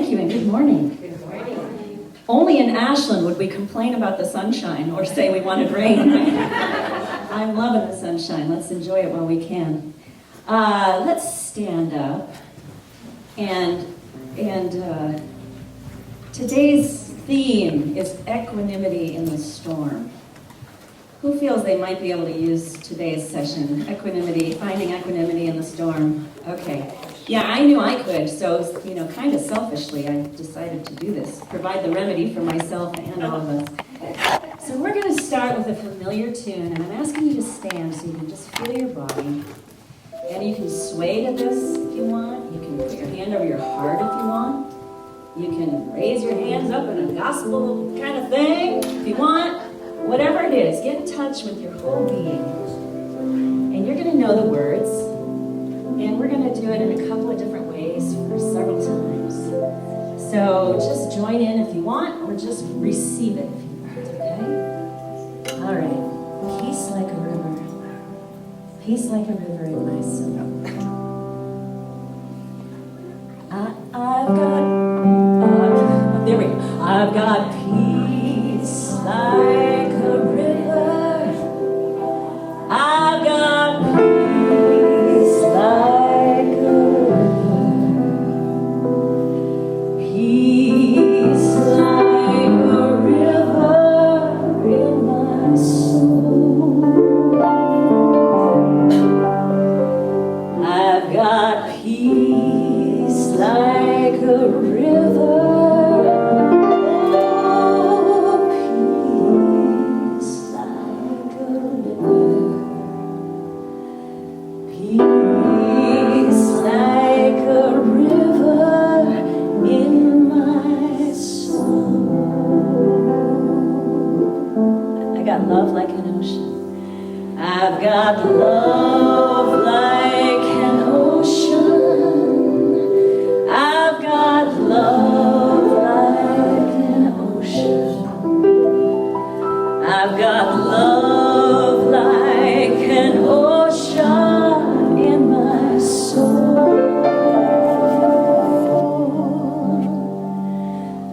Thank you and good morning. Good morning. Only in Ashland would we complain about the sunshine or say we wanted rain. I'm loving the sunshine. Let's enjoy it while we can. Let's stand up. And today's theme is equanimity in the storm. Who feels they might be able to use today's session? Equanimity, finding equanimity in the storm. Okay. Yeah, I knew I could, so, kind of selfishly, I decided to do this, provide the remedy for myself and all of us. So we're going to start with a familiar tune, and I'm asking you to stand so you can just feel your body. And you can sway to this if you want. You can put your hand over your heart if you want. You can raise your hands up in a gospel kind of thing if you want. Whatever it is, get in touch with your whole being. And you're going to know the words. And we're going to do it in a couple of different ways for several times. So just join in if you want, or just receive it if you want, okay? All right. Peace like a river. Peace like a river in my soul. I've got peace like a river. I've got peace like a river. Peace like a river in my soul. I've got peace like a river. Love like an ocean. I've got love like an ocean. I've got love like an ocean. I've got love like an ocean in my soul.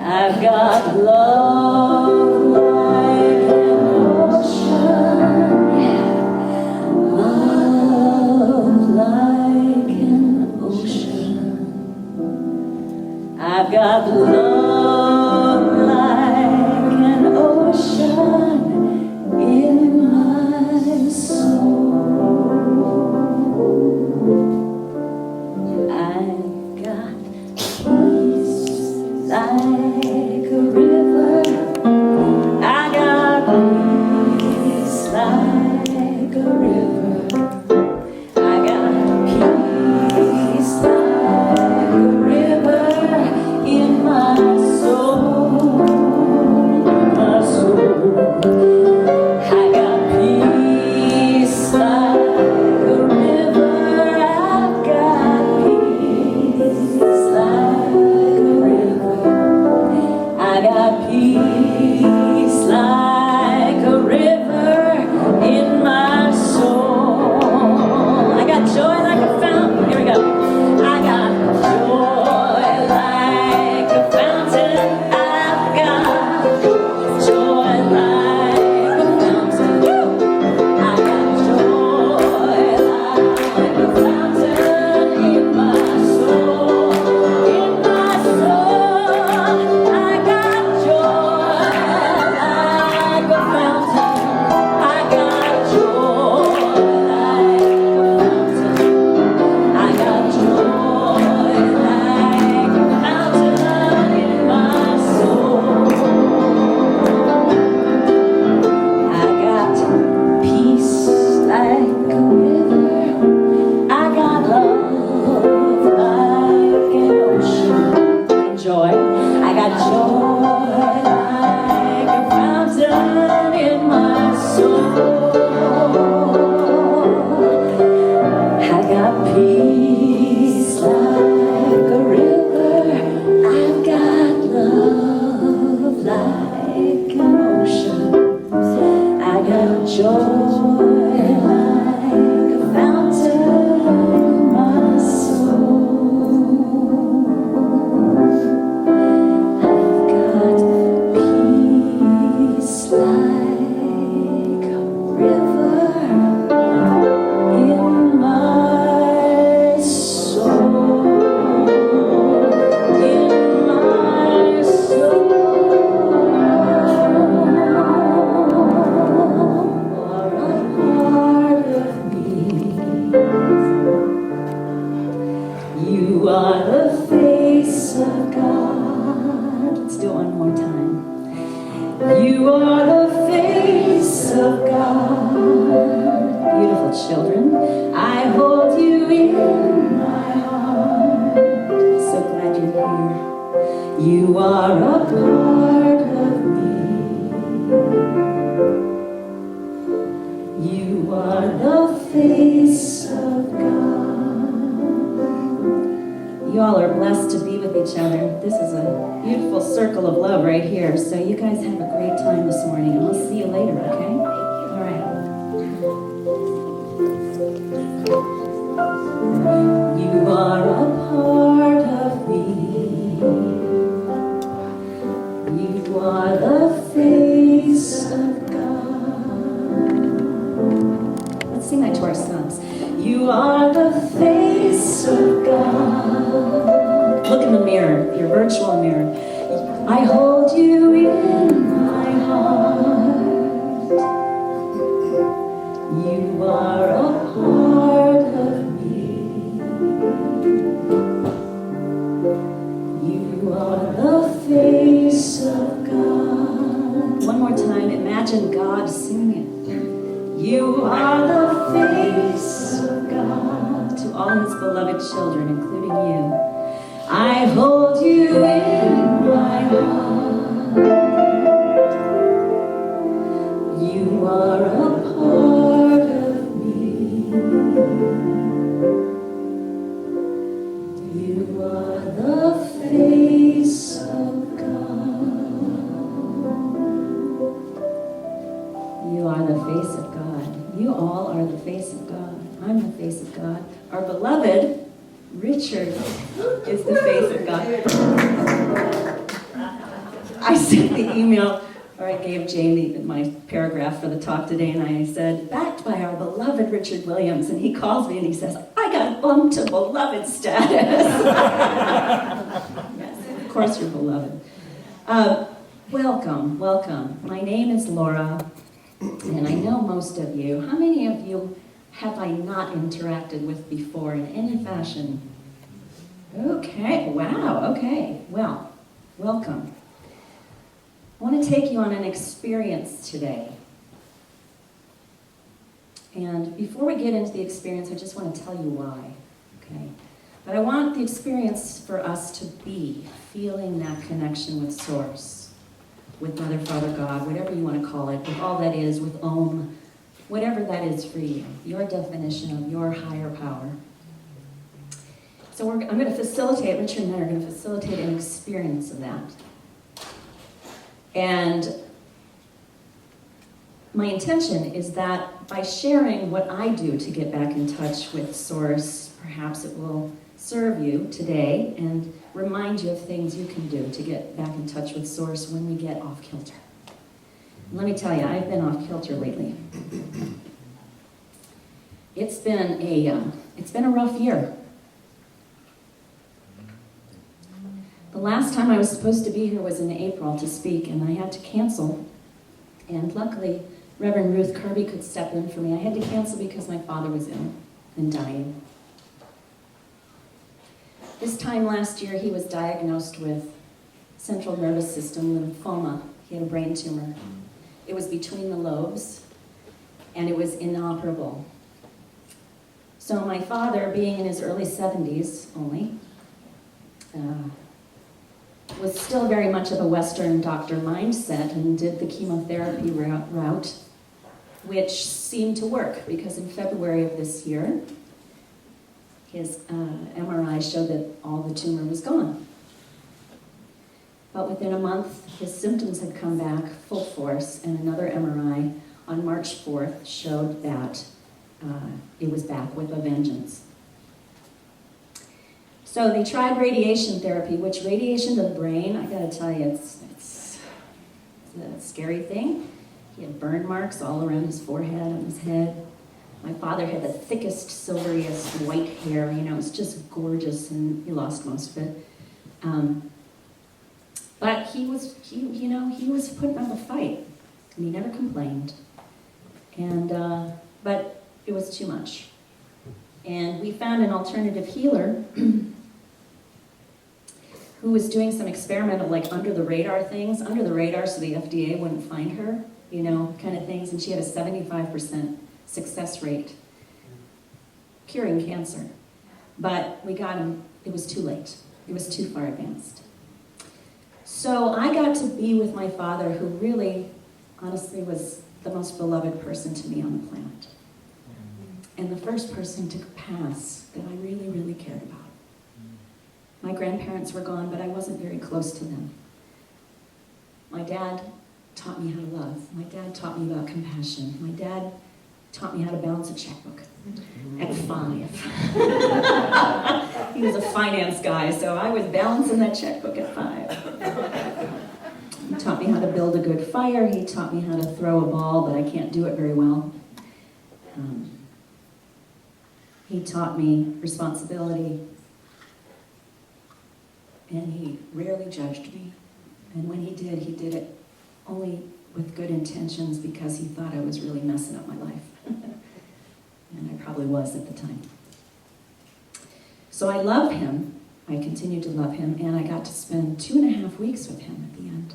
I've got love like an I've got love like an ocean in my soul. I've got peace like a river. I got peace like a river. I got peace like a river in my beloved children. I hold you in my heart. So glad you're here. You are a part of me. You are the face of God. You all are blessed to be with each other. This is a beautiful circle of love right here. So you guys have a great time this morning, and we'll see you later, okay? All right. You are a part of me. You are the face of God. Let's sing that to our sons. You are the face of God. Look in the mirror, your virtual mirror. I hold you in my heart. You are a part of me. You are the face of God. One more time, imagine God singing. You are the face of God to all his beloved children, including you. I hold you in my heart. You are a part of me. You are the face of God. You are the face of God. You all are the face of God. I'm the face of God. Our beloved Richard is the face of God. I sent the email, or I gave Jane my paragraph for the talk today, and I said, backed by our beloved Richard Williams, and he calls me and he says, I got bumped to beloved status. Yes, of course you're beloved. Welcome, welcome. My name is Laura, and I know most of you. How many of you have I not interacted with before in any fashion? Okay, wow, okay. Well, welcome. I want to take you on an experience today. And before we get into the experience, I just want to tell you why, okay? But I want the experience for us to be feeling that connection with Source, with Mother, Father, God, whatever you want to call it, with all that is, with Om, whatever that is for you, your definition of your higher power. So I'm going to facilitate, Richard and I are going to facilitate an experience of that. And my intention is that by sharing what I do to get back in touch with Source, perhaps it will serve you today and remind you of things you can do to get back in touch with Source when we get off kilter. Let me tell you, I've been off kilter lately. It's been a rough year. The last time I was supposed to be here was in April to speak, and I had to cancel. And luckily, Reverend Ruth Kirby could step in for me. I had to cancel because my father was ill and dying. This time last year, he was diagnosed with central nervous system lymphoma. He had a brain tumor. It was between the lobes, and it was inoperable. So my father, being in his early 70s only, was still very much of a Western doctor mindset and did the chemotherapy route, which seemed to work because in February of this year, his MRI showed that all the tumor was gone. But within a month, his symptoms had come back full force, and another MRI on March 4th showed that it was back with a vengeance. So they tried radiation therapy, which radiation to the brain, I gotta tell you, it's a scary thing. He had burn marks all around his forehead and his head. My father had the thickest, silveriest white hair, it was just gorgeous, and he lost most of it. But he was putting up a fight, and he never complained. And but it was too much. And we found an alternative healer who was doing some experimental, under the radar things, under the radar so the FDA wouldn't find her, kind of things. And she had a 75% success rate. curing cancer. But we got him, it was too late. It was too far advanced. So I got to be with my father, who really, honestly, was the most beloved person to me on the planet. And the first person to pass that I really, really cared about. My grandparents were gone, but I wasn't very close to them. My dad taught me how to love. My dad taught me about compassion. My dad taught me how to balance a checkbook at 5. He was a finance guy, so I was balancing that checkbook at 5. He taught me how to build a good fire. He taught me how to throw a ball, but I can't do it very well. He taught me responsibility, and he rarely judged me. And when he did it only with good intentions, because he thought I was really messing up my life. And I probably was at the time. So I love him. I continued to love him, and I got to spend 2.5 weeks with him at the end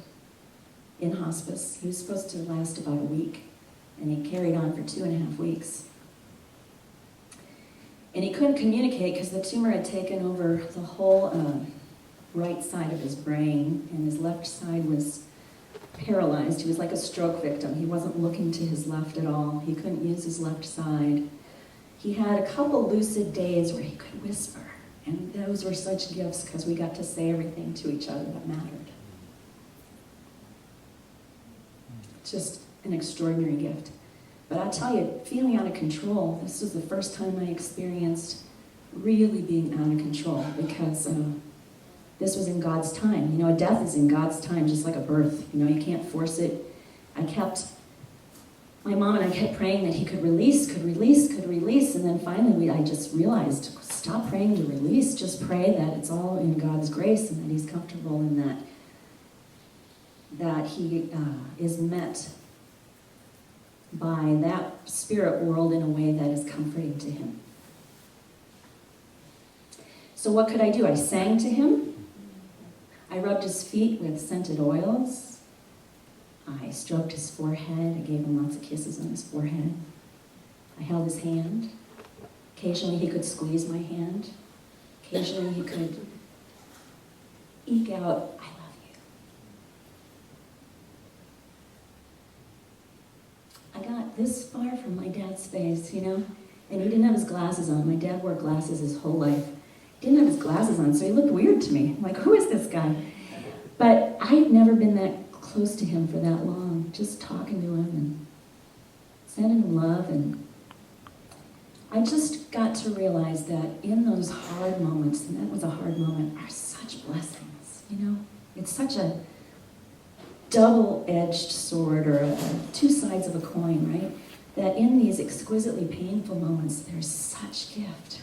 in hospice. He was supposed to last about a week, and he carried on for 2.5 weeks. And he couldn't communicate because the tumor had taken over the whole right side of his brain, and his left side was paralyzed. He was like a stroke victim. He wasn't looking to his left at all. He couldn't use his left side. He had a couple lucid days where he could whisper, and those were such gifts because we got to say everything to each other that mattered. Just an extraordinary gift. But I'll tell you, feeling out of control, this was the first time I experienced really being out of control, because this was in God's time. You know, a death is in God's time, just like a birth. You know, you can't force it. My mom and I kept praying that he could release, and then finally I just realized, stop praying to release, just pray that it's all in God's grace and that he's comfortable, and that he is met by that spirit world in a way that is comforting to him. So what could I do? I sang to him. I rubbed his feet with scented oils. I stroked his forehead. I gave him lots of kisses on his forehead. I held his hand. Occasionally he could squeeze my hand. Occasionally he could eke out, "I love you." I got this far from my dad's face, you know, and he didn't have his glasses on. My dad wore glasses his whole life. He didn't have his glasses on, so he looked weird to me. I'm like, who is this guy? But I'd never been that close to him for that long, just talking to him and sending him love. And I just got to realize that in those hard moments, and that was a hard moment, are such blessings, you know? It's such a double-edged sword, or two sides of a coin, right? That in these exquisitely painful moments, there's such gift.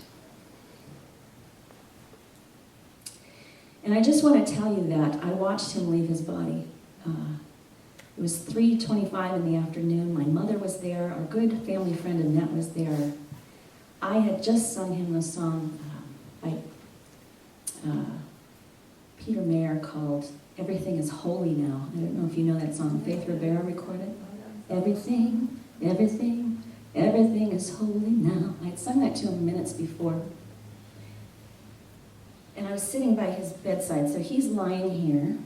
And I just want to tell you that I watched him leave his body. It was 3:25 in the afternoon. My mother was there. Our good family friend Annette was there. I had just sung him the song by Peter Mayer called "Everything is Holy Now." I don't know if you know that song. Faith Rivera recorded. Everything, everything, everything is holy now. I had sung that to him minutes before. And I was sitting by his bedside, so he's lying here.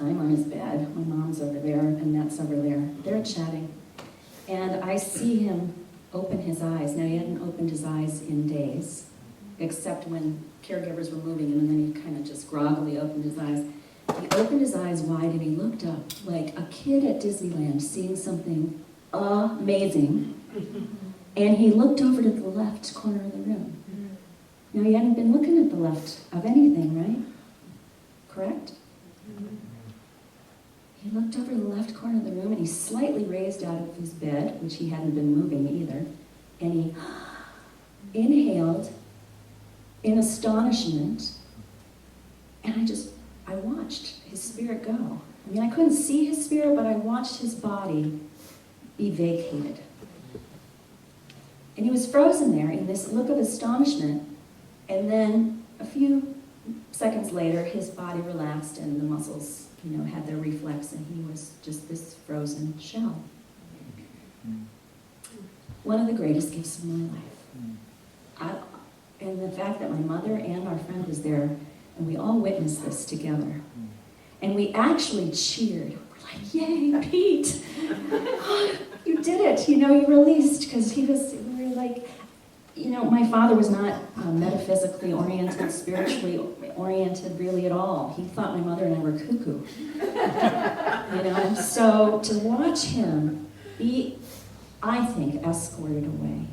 I'm on his bed. My mom's over there, and Annette's over there. They're chatting. And I see him open his eyes. Now, he hadn't opened his eyes in days, except when caregivers were moving him, and then he kind of just groggily opened his eyes. He opened his eyes wide, and he looked up like a kid at Disneyland seeing something amazing. And he looked over to the left corner of the room. Now, he hadn't been looking at the left of anything, right? Correct? He looked over the left corner of the room, and he slightly raised out of his bed, which he hadn't been moving either, and he inhaled in astonishment, and I watched his spirit go. I mean, I couldn't see his spirit, but I watched his body be vacated. And he was frozen there in this look of astonishment, and then a few seconds later, his body relaxed and the muscles, had their reflex, and he was just this frozen shell. One of the greatest gifts of my life. the fact that my mother and our friend was there, and we all witnessed this together. And we actually cheered. We're like, yay, Pete! You did it! You know, you released, because we were like, you know, my father was not metaphysically oriented, spiritually oriented really at all. He thought my mother and I were cuckoo. You know, so to watch him be, I think, escorted away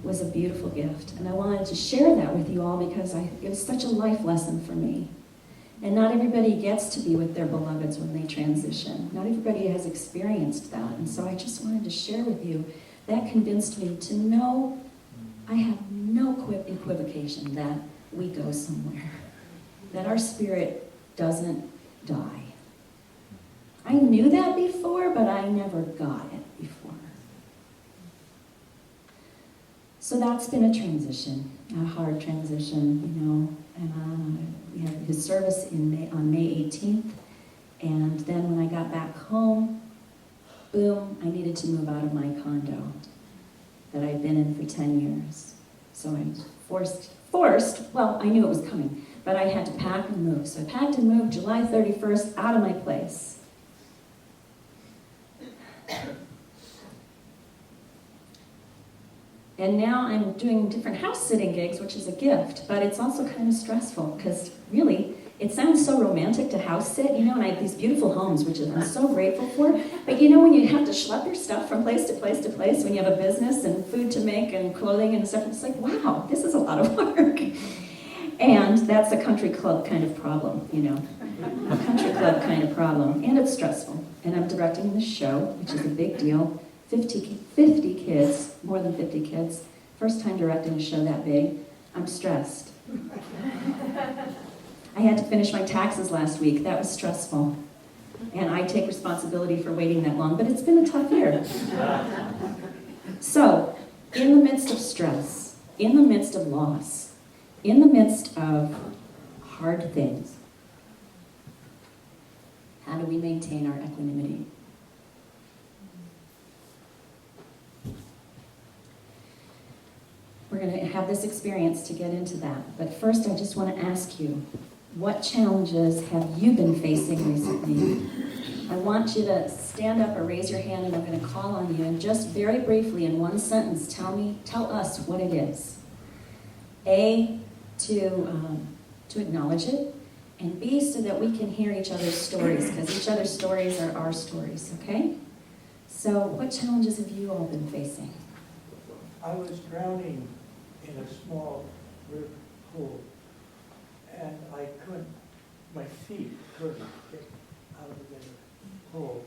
was a beautiful gift. And I wanted to share that with you all because it was such a life lesson for me. And not everybody gets to be with their beloveds when they transition. Not everybody has experienced that. And so I just wanted to share with you, that convinced me to know I have no equivocation that we go somewhere, that our spirit doesn't die. I knew that before, but I never got it before. So that's been a transition, a hard transition, you know. And we had his service on May 18th, and then when I got back home, boom, I needed to move out of my condo that I'd been in for 10 years. So I was forced, well, I knew it was coming, but I had to pack and move. So I packed and moved July 31st out of my place. And now I'm doing different house sitting gigs, which is a gift, but it's also kind of stressful because really, it sounds so romantic to house sit, you know, and I have these beautiful homes, which I'm so grateful for. But you know, when you have to schlep your stuff from place to place to place, when you have a business and food to make and clothing and stuff, it's like, wow, this is a lot of work. And that's a country club kind of problem, you know, a country club kind of problem. And it's stressful. And I'm directing this show, which is a big deal. 50 kids, more than 50 kids. First time directing a show that big. I'm stressed. I had to finish my taxes last week. That was stressful. And I take responsibility for waiting that long, but it's been a tough year. So, in the midst of stress, in the midst of loss, in the midst of hard things, how do we maintain our equanimity? We're going to have this experience to get into that. But first, I just want to ask you, what challenges have you been facing recently? I want you to stand up or raise your hand, and I'm going to call on you. And just very briefly, in one sentence, tell us what it is. A, to acknowledge it, and B, so that we can hear each other's stories, because each other's stories are our stories, okay? So what challenges have you all been facing? I was drowning in a small river pool, and my feet couldn't get out of the pool.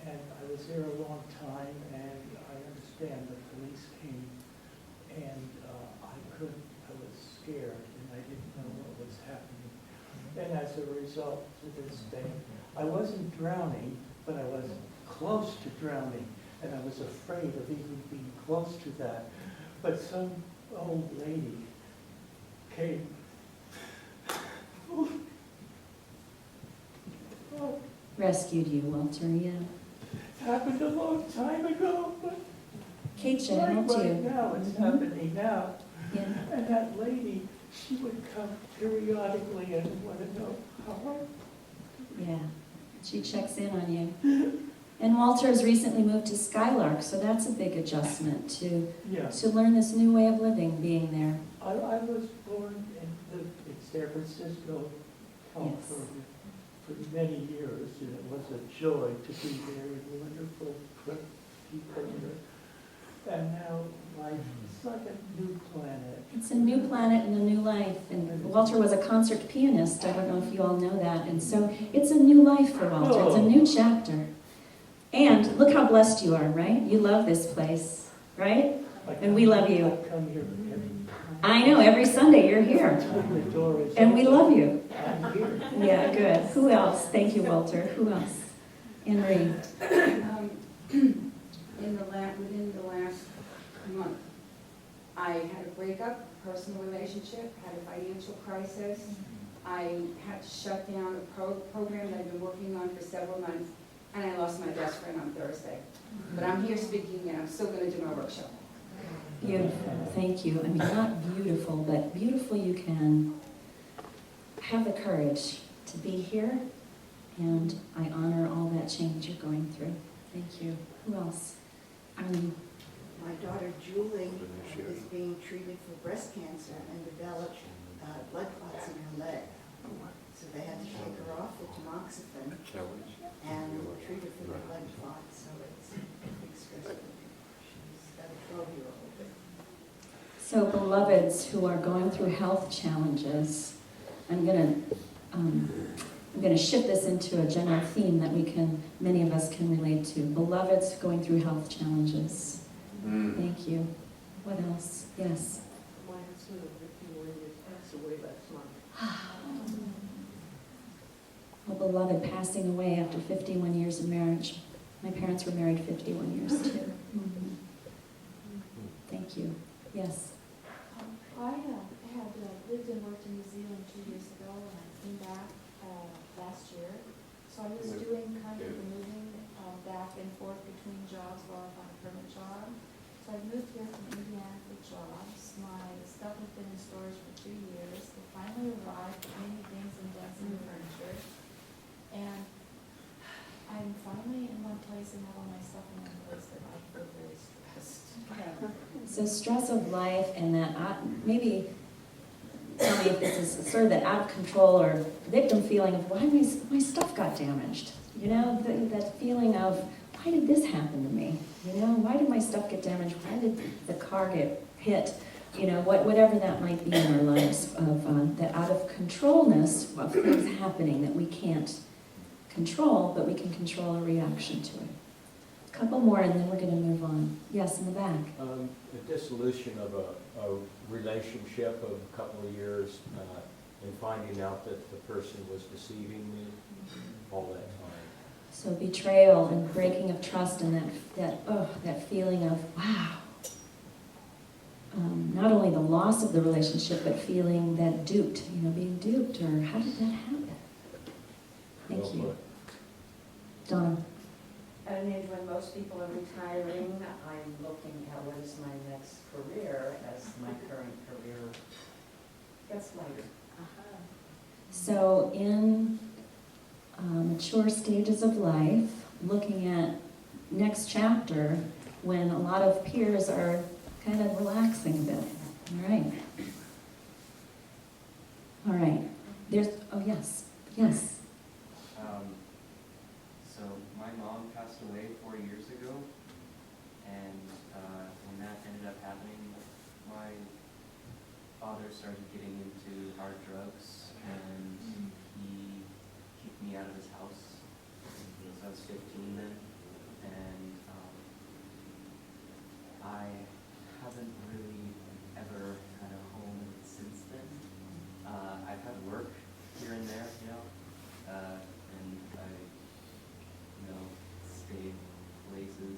And I was there a long time, and I understand the police came, and I was scared, and I didn't know what was happening. And as a result, to this day, I wasn't drowning, but I was close to drowning. And I was afraid of even being close to that. But some old lady came. Rescued you, Walter, yeah. It happened a long time ago, but Kate should help you. now it's happening now. Yeah. And that lady, she would come periodically and want to know how. Yeah, she checks in on you. And Walter has recently moved to Skylark, so that's a big adjustment to learn this new way of living, being there. I was born in San Francisco, California, for many years, and it was a joy to be there and wonderful people there. And now life is like a new planet. It's a new planet and a new life. And Walter was a concert pianist. I don't know if you all know that. And so it's a new life for Walter. It's a new chapter. And look how blessed you are, right? You love this place, right? And we love you. I come here I know, every Sunday you're here. the door is And we love you. I'm here. Yeah, good. Who else? Thank you, Walter. Who else? Anne Marie. Within the last month, I had a breakup, personal relationship, had a financial crisis. I had to shut down a program that I've been working on for several months, and I lost my best friend on Thursday. But I'm here speaking, and I'm still going to do my workshop. Beautiful, thank you. I mean, not beautiful, but beautiful you can have the courage to be here, and I honor all that change you're going through. Thank you. Who else? My daughter Julie is being treated for breast cancer and developed blood clots in her leg. So they had to take her off the tamoxifen and treat her for the blood clots. So it's a big stress. She's got a 12-year-old. So beloveds who are going through health challenges, I'm gonna shift this into a general theme that many of us can relate to. Beloveds going through health challenges. Thank you. What else? Yes. My husband of 51 years passed away last month. A beloved passing away after 51 years of marriage. My parents were married 51 years too. Mhm. Thank you. Yes. I had lived and worked in New Zealand 2 years ago, and I came back last year. So I was doing kind of the moving back and forth between jobs while I found a permanent job. So I moved here from Indiana for jobs. My stuff has been in storage for 2 years. It finally arrived, many things and dents in the furniture. And I'm finally in one place and have all my stuff in one place, but I feel very stressed. So stress of life and that, maybe tell me if this is sort of that out of control or victim feeling of why my stuff got damaged. You know, that feeling of why did this happen to me? You know, why did my stuff get damaged? Why did the car get hit? You know, whatever that might be in our lives, of the out of controlness of things happening that we can't control, but we can control a reaction to it. A couple more and then we're going to move on. Yes, in the back. The dissolution of a relationship of a couple of years and finding out that the person was deceiving me all that time. So betrayal and breaking of trust and that feeling of, wow. Not only the loss of the relationship, but feeling that duped, being duped, or how did that happen? Thank Well you. put. Donna. And then when most people are retiring, I'm looking at what is my next career as my current career gets lighter. So in mature stages of life, looking at next chapter, when a lot of peers are kind of relaxing a bit. All right. All right. Yes. So my mom passed away 4 years ago, and when that ended up happening, my father started getting into hard drugs, and he kicked me out of his house. I was 15 then, and I haven't really ever had a home since then. I've had work here and there, and I stayed places,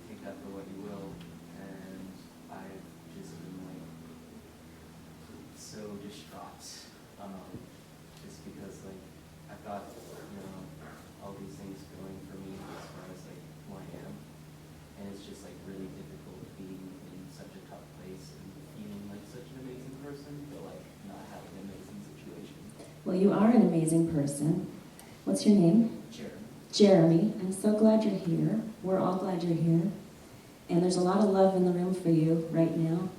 take that for what you will, and I've just been so distraught, just because I've got, all these things going for me as far as who I am, and it's just really difficult being in such a tough place and feeling like such an amazing person, but not having an amazing situation. Well, you are an amazing person. What's your name? Jeremy. Jeremy. I'm so glad you're here. We're all glad you're here. And there's a lot of love in the room for you right now.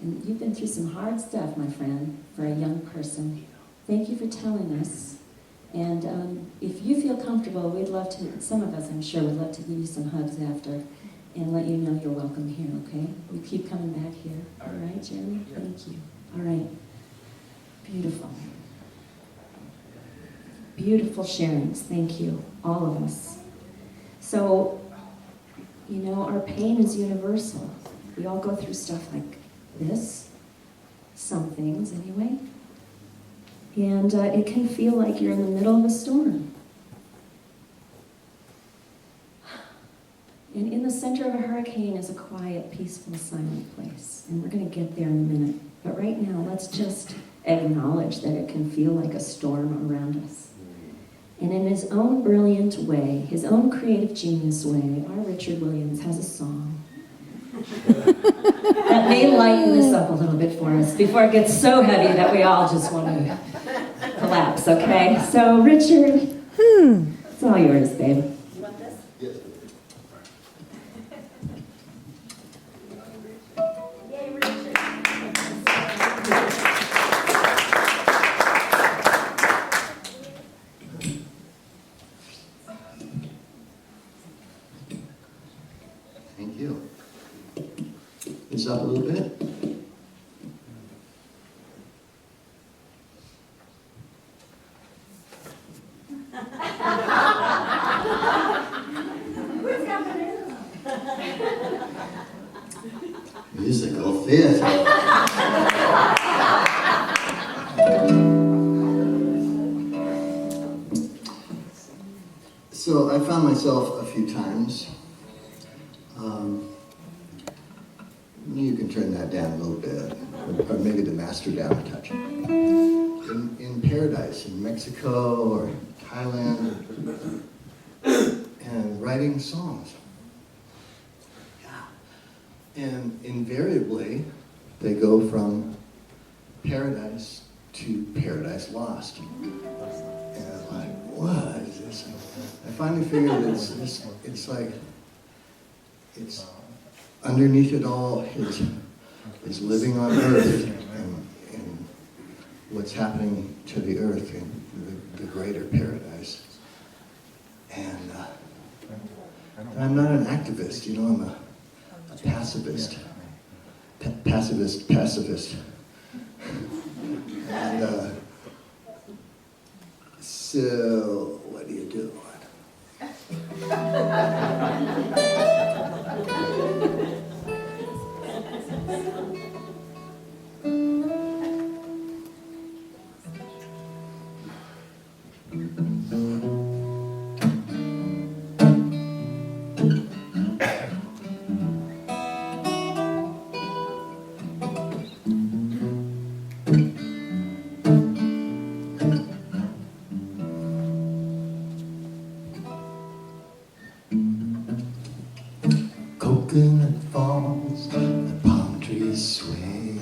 And you've been through some hard stuff, my friend, for a young person. Thank you for telling us. And if you feel comfortable, we'd love to, some of us I'm sure would love to give you some hugs after and let you know you're welcome here, okay? We keep coming back here. All right, Jeremy? Yeah. Thank you. All right. Beautiful. Beautiful sharings. Thank you, all of us. So, our pain is universal. We all go through stuff like this, some things anyway. And it can feel like you're in the middle of a storm. And in the center of a hurricane is a quiet, peaceful, silent place. And we're going to get there in a minute. But right now, let's just acknowledge that it can feel like a storm around us. And in his own brilliant way, his own creative genius way, our Richard Williams has a song that may lighten this up a little bit for us before it gets so heavy that we all just want to collapse, okay? So, Richard, it's all yours, babe. You want this? Yes. Yay, Richard. Thank you. This up a little bit. Musical theater. So I found myself a few times. You can turn that down a little bit, or maybe the master down a touch. In paradise, in Mexico or Thailand, and writing songs. Yeah. And invariably, they go from paradise to paradise lost. And I'm like, what is this? I finally figured it's like, it's underneath it all is living on earth and what's happening to the earth in the greater paradise. And I'm not an activist, you know, I'm a pacifist. Pacifist. And so, what do you do? Coconut falls, the palm trees sway.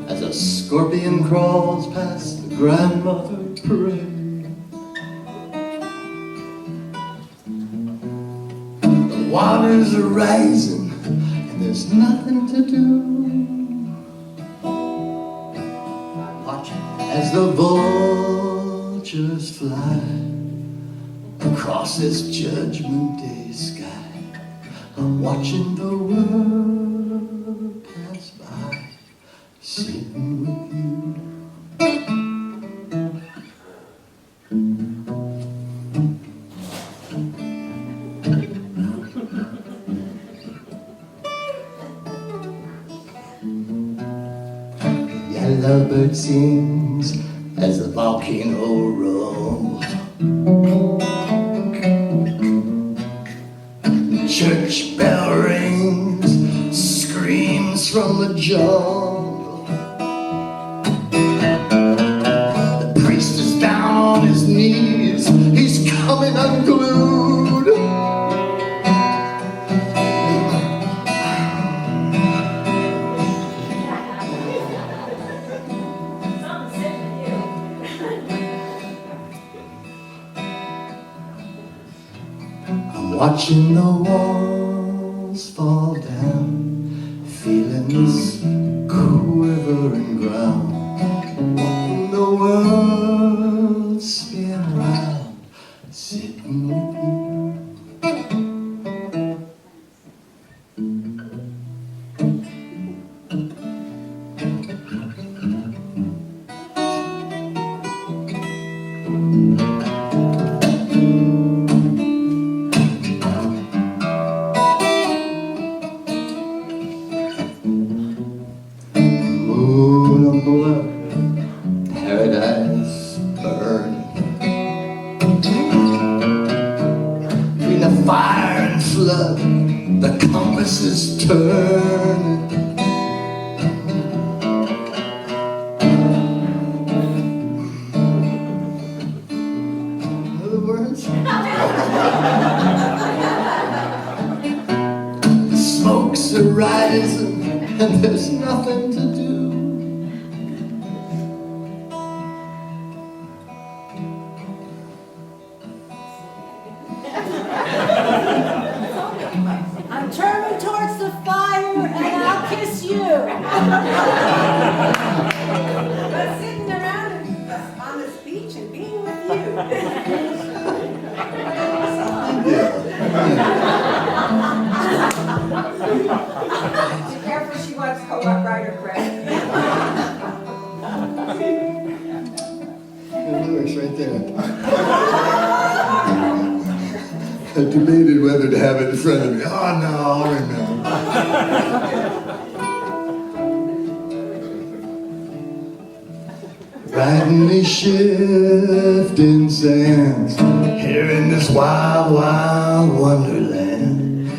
As a scorpion crawls past the grandmother parade. The waters are rising and there's nothing to do. Watch as the vultures fly across this Judgment Day sky. I'm watching the world pass by, sitting with you. The yellowbird sings as the volcano rolls. Church bell rings, screams from the jungle. The priest is down on his knees, he's coming unglued. I'm watching the walls fall down, feeling this quivering ground, watching the world spin around, sitting with you. Moon on the left, paradise burning. Between the fire and flood, the compass is turning. horizon and there's nothing to do. I'm turning towards the fire and I'll kiss you. But sitting around on this beach and being with you. Be careful, she wants co-op rider credit. The lyrics right there. I debated whether to have it in front of me. Oh no, I'll remember. Riding these shifting sands, here in this wild, wild wonderland.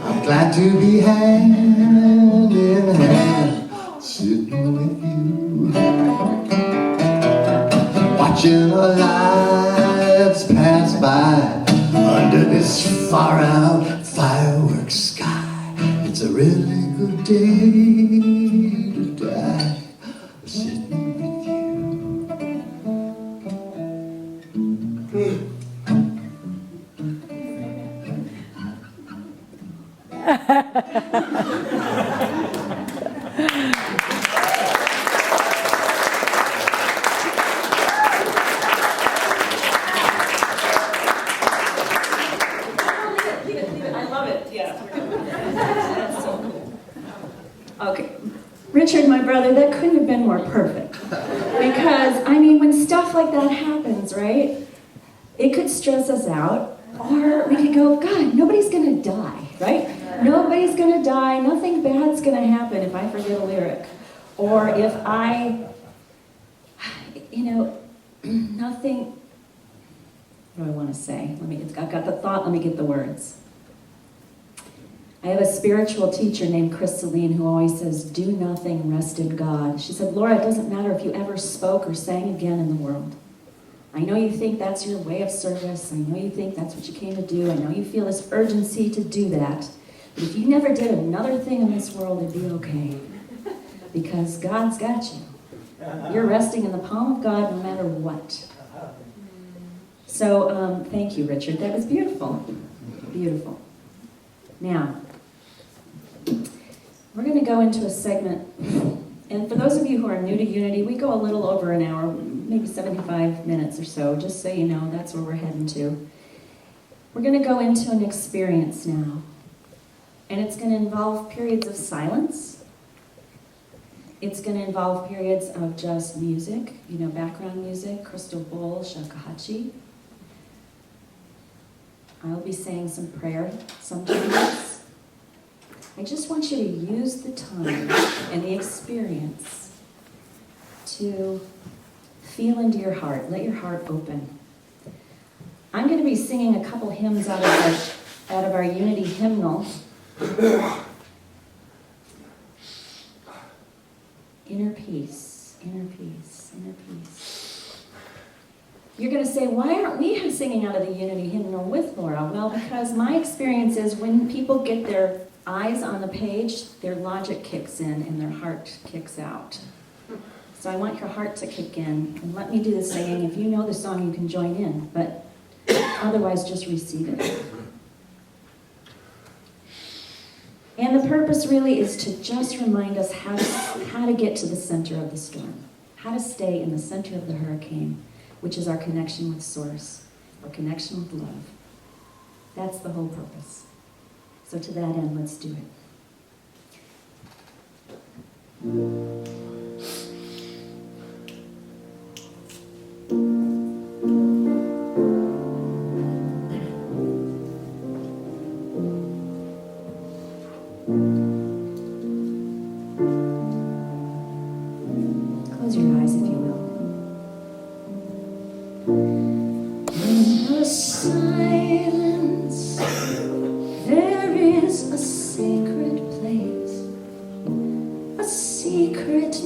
I'm glad to be hand in hand, sitting with you, watching our lives pass by under this far out fireworks sky. It's a really good day to die, sitting with you. I love it, yeah. That's so cool. Okay, Richard, my brother, that couldn't have been more perfect. Because, I mean, when stuff like that happens, right, it could stress us out, or we could go, God, nobody's gonna die, right? Nobody's gonna die, nothing bad's gonna happen if I forget a lyric. Or if I, nothing, what do I want to say? I've got the thought, let me get the words. I have a spiritual teacher named Chris Celine who always says, do nothing, rest in God. She said, Laura, it doesn't matter if you ever spoke or sang again in the world. I know you think that's your way of service. I know you think that's what you came to do. I know you feel this urgency to do that. But if you never did another thing in this world, it'd be okay. Because God's got you. You're resting in the palm of God no matter what. So, thank you, Richard. That was beautiful. Beautiful. Now, we're going to go into a segment. And for those of you who are new to Unity, we go a little over an hour, maybe 75 minutes or so, just so you know that's where we're heading to. We're going to go into an experience now. And it's going to involve periods of silence. It's going to involve periods of just music, background music, crystal bowl, shakuhachi. I'll be saying some prayer sometimes. I just want you to use the time and the experience to feel into your heart. Let your heart open. I'm going to be singing a couple hymns out of our Unity hymnal. Inner peace, inner peace, inner peace. You're going to say, why aren't we singing out of the Unity hymnal with Laura? Well, because my experience is when people get their eyes on the page, their logic kicks in and their heart kicks out. So I want your heart to kick in. And let me do the singing. If you know the song, you can join in. But otherwise, just receive it. And the purpose really is to just remind us how to get to the center of the storm. How to stay in the center of the hurricane, which is our connection with Source, our connection with love. That's the whole purpose. So to that end, let's do it. Close your eyes if you will. In the silence, there is a sacred place, a secret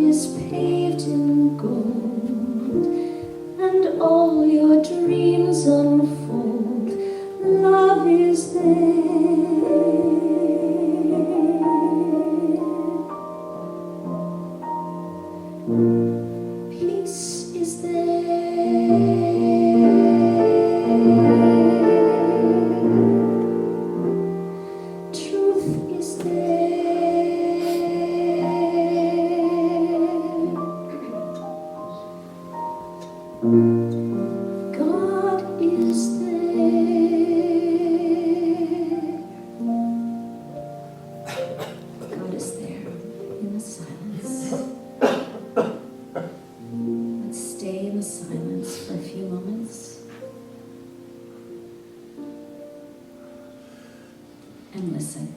is paved in gold, and all your dreams unfold. Love is there. Peace is there. Truth is there. God is there. God is there in the silence. Let's stay in the silence for a few moments and listen.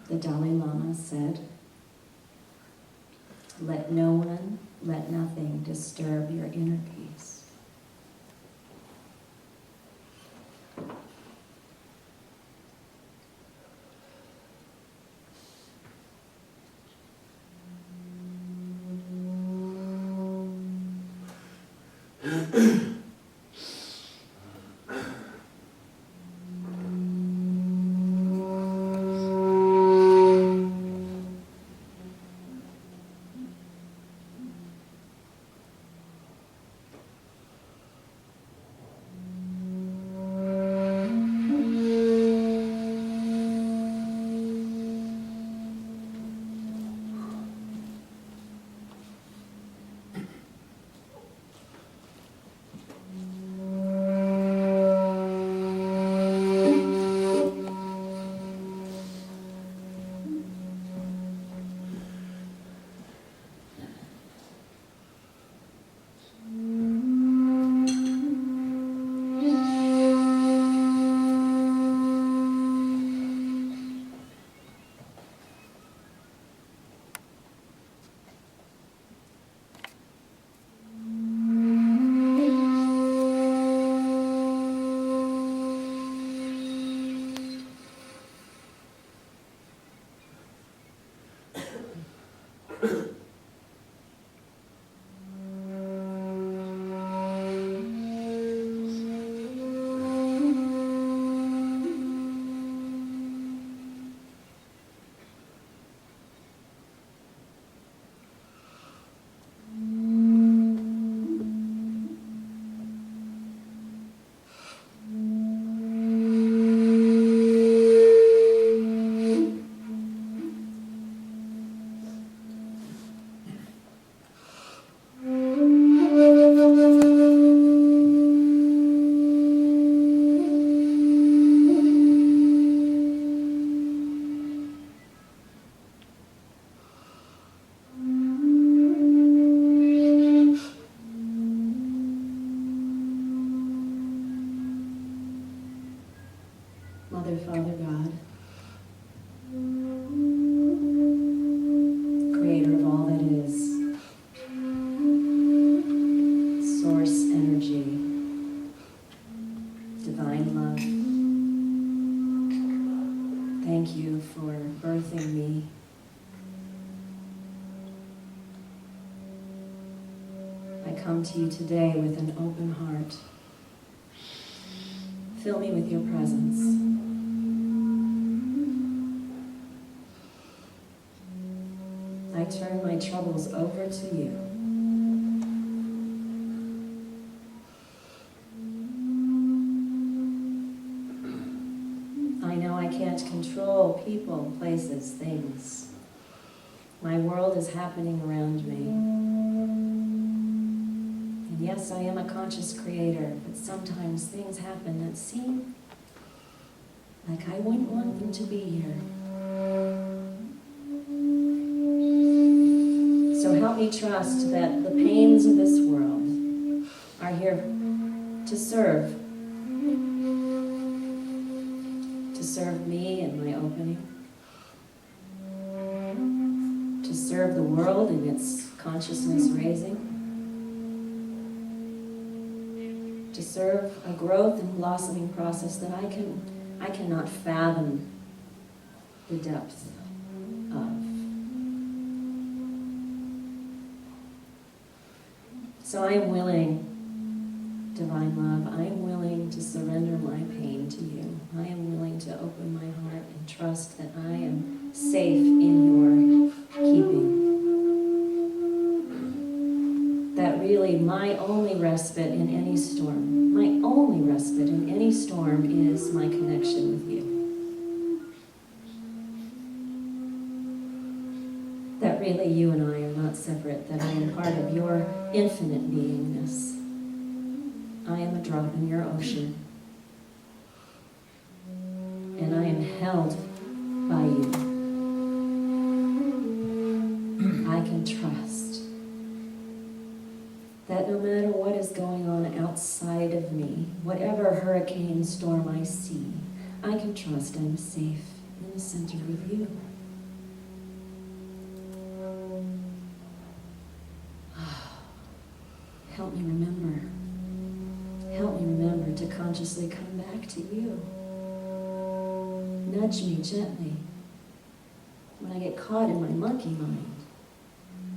The Dalai Lama said, "Let no one, let nothing disturb your inner peace." Mother, Father, God, creator of all that is, source energy, divine love, thank you for birthing me. I come to you today with an open heart. Fill me with your presence. I turn my troubles over to you. I know I can't control people, places, things. My world is happening around me. And yes, I am a conscious creator, but sometimes things happen that seem like I wouldn't want them to be here. So help me trust that the pains of this world are here to serve me in my opening, to serve the world in its consciousness raising, to serve a growth and blossoming process that I cannot fathom the depth of. So I am willing, divine love, I am willing to surrender my pain to you. I am willing to open my heart and trust that I am safe in your keeping. That really my only respite in any storm, is my connection with you. That really you and I are not separate, that I am part of your infinite beingness. I am a drop in your ocean, and I am held by you. I can trust that no matter what is going on outside of me, whatever hurricane storm I see, I can trust I'm safe in the center with you. Help me remember. Help me remember to consciously come back to you. Nudge me gently when I get caught in my monkey mind,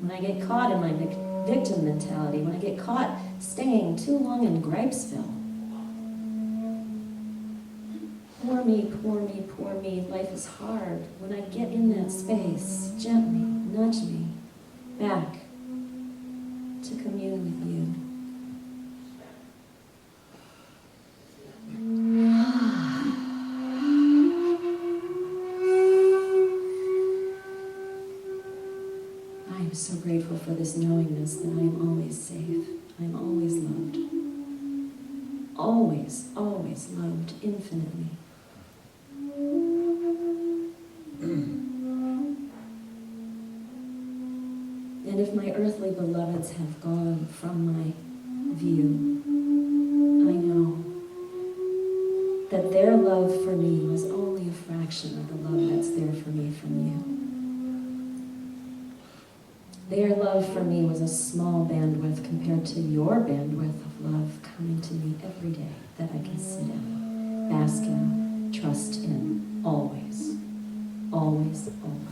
when I get caught in my victim mentality, when I get caught staying too long in Gripesville. Poor me, poor me, poor me, life is hard. When I get in that space, gently nudge me back to commune with you. I am so grateful for this knowingness that I am always safe. I am always loved. Always, always loved infinitely. And if my earthly beloveds have gone from my view, I know that their love for me was only a fraction of the love that's there for me from you. Their love for me was a small bandwidth compared to your bandwidth of love coming to me every day that I can sit in, bask in, trust in, always, always, always.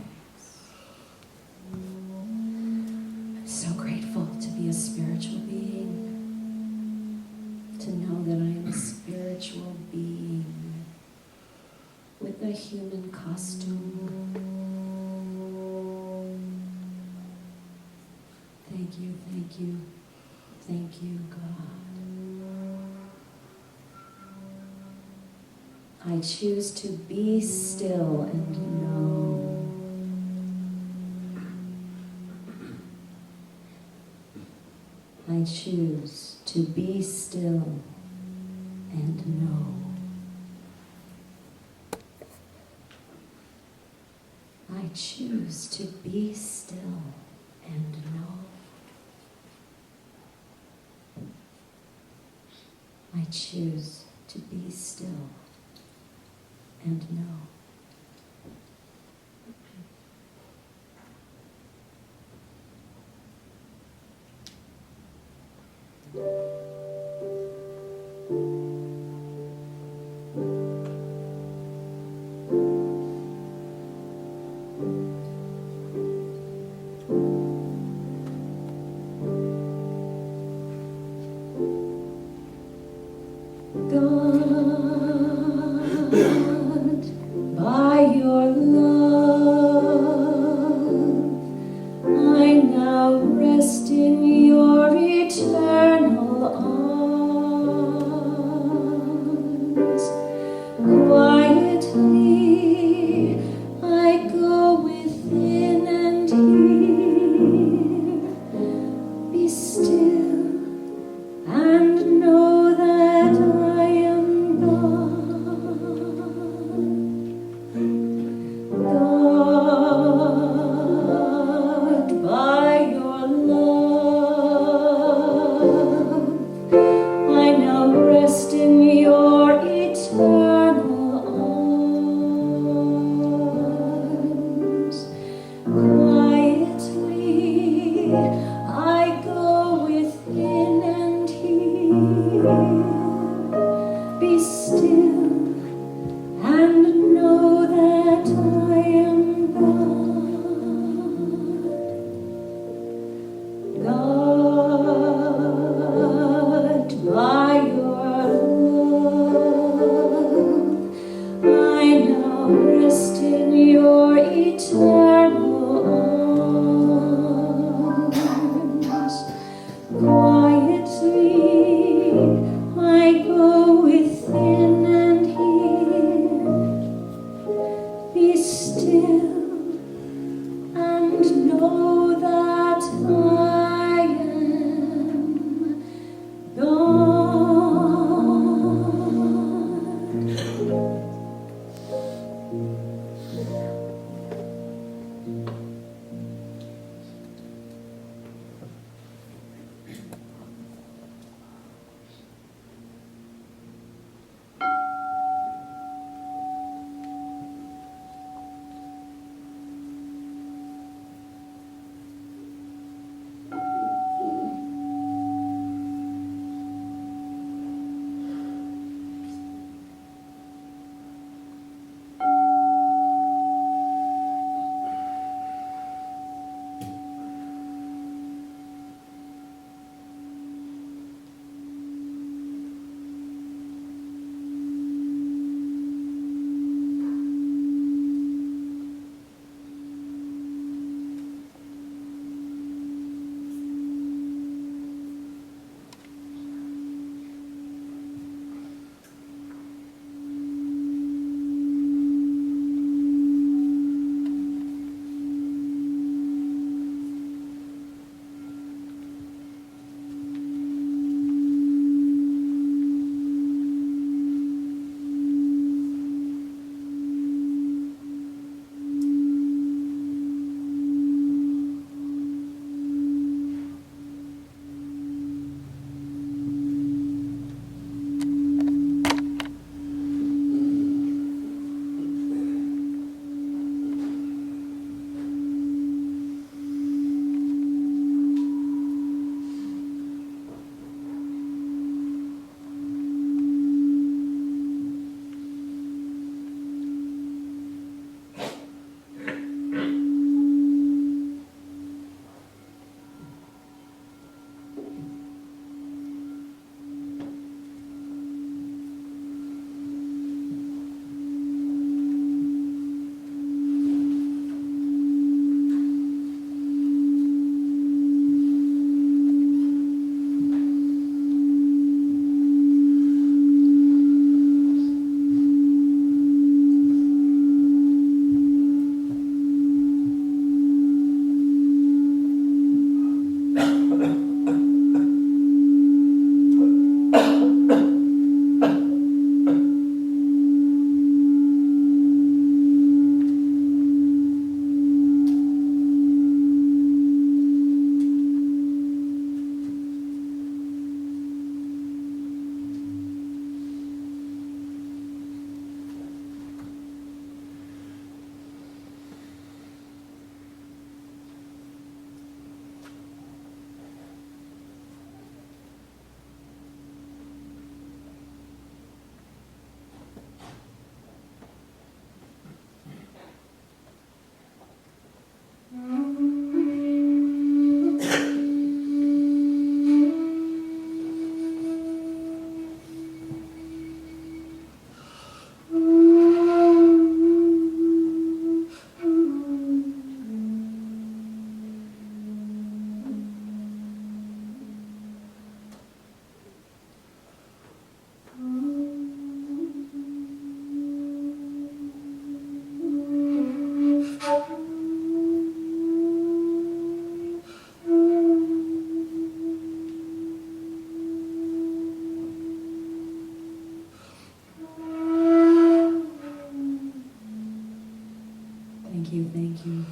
I'm so grateful to be a spiritual being, to know that I am a spiritual being with a human costume. Thank you, thank you, thank you, God. I choose to be still and know. I choose to be still and know. I choose to be still and know. I choose to be still and know. God, by your love, I now rest in your eternal arms. Quietly I go within and hear. Be still and know that I am God. rest in your eternal arms. Quietly I go within and hear. Be still and know that I am God.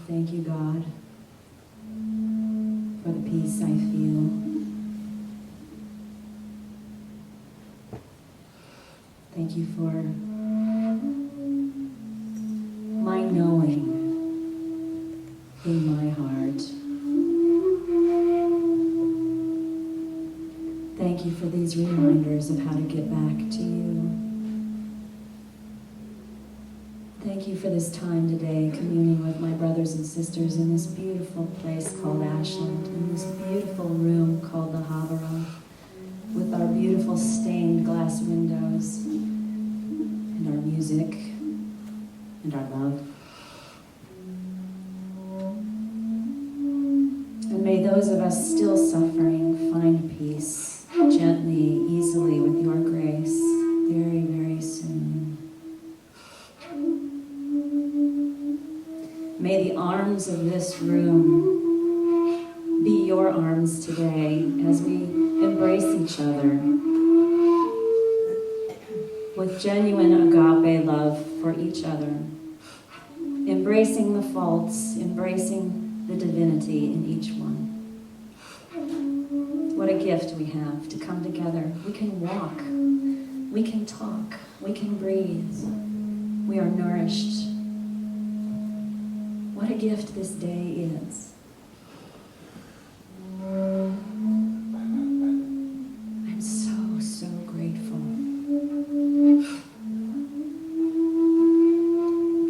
Thank you, God, for the peace I feel. Thank you for my knowing in my heart. Thank you for these reminders of how to get back to you. Thank you for this time today, communing with my brothers and sisters in this beautiful place called Ashland, in this beautiful room called the Havara, with our beautiful stained glass windows and our music and our love. And may those of us still suffering find peace gently, easily, with your grace, very, very soon. May the arms of this room be your arms today as we embrace each other with genuine agape love for each other, embracing the faults, embracing the divinity in each one. What a gift we have to come together. We can walk, we can talk, we can breathe. We are nourished. What a gift this day is. I'm so, so grateful.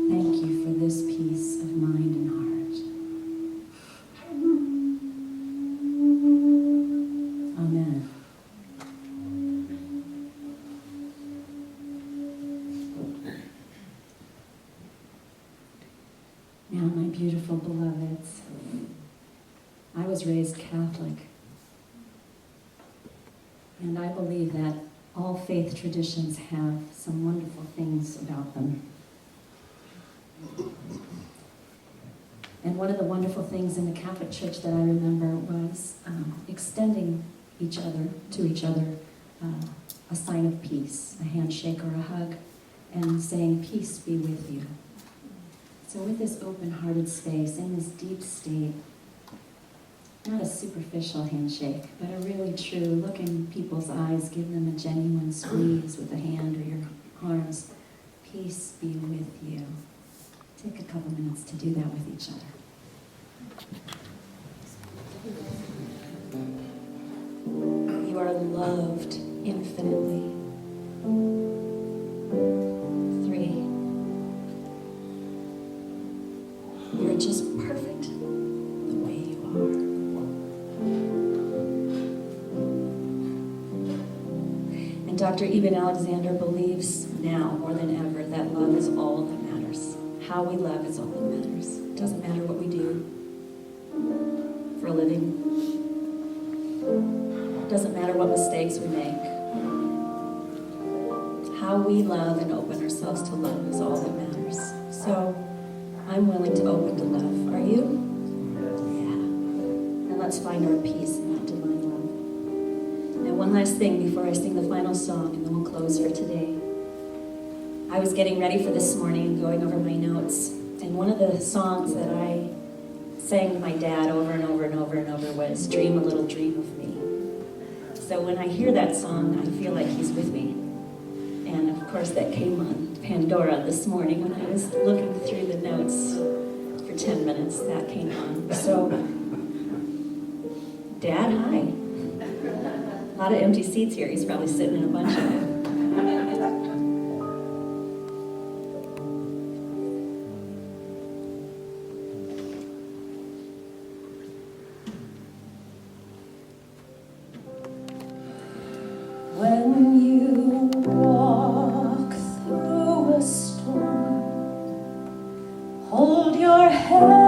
Thank you for this peace of mind and heart. Amen. Now, my beautiful beloveds, I was raised Catholic, and I believe that all faith traditions have some wonderful things about them. And one of the wonderful things in the Catholic Church that I remember was extending to each other a sign of peace, a handshake or a hug, and saying, "Peace be with you." So with this open-hearted space, in this deep state, not a superficial handshake, but a really true look in people's eyes, give them a genuine squeeze with a hand or your arms. Peace be with you. Take a couple minutes to do that with each other. You are loved infinitely. 3. You're just perfect the way you are. And Dr. Eben Alexander believes now more than ever that love is all that matters. How we love is all that matters. It doesn't matter what we do for a living. It doesn't matter what mistakes we make. How we love and open ourselves to love is all that matters. So I'm willing to open to love. Are you? Yeah. And let's find our peace in that divine love. And one last thing before I sing the final song, and then we'll close for today. I was getting ready for this morning and going over my notes, and one of the songs that I sang to my dad over and over and over and over was "Dream a Little Dream of Me." So when I hear that song, I feel like he's with me. And of course that came on Pandora this morning when I was looking through the notes for 10 minutes. That came on. So, Dad, hi. A lot of empty seats here. He's probably sitting in a bunch of them. When you walk through a storm, hold your head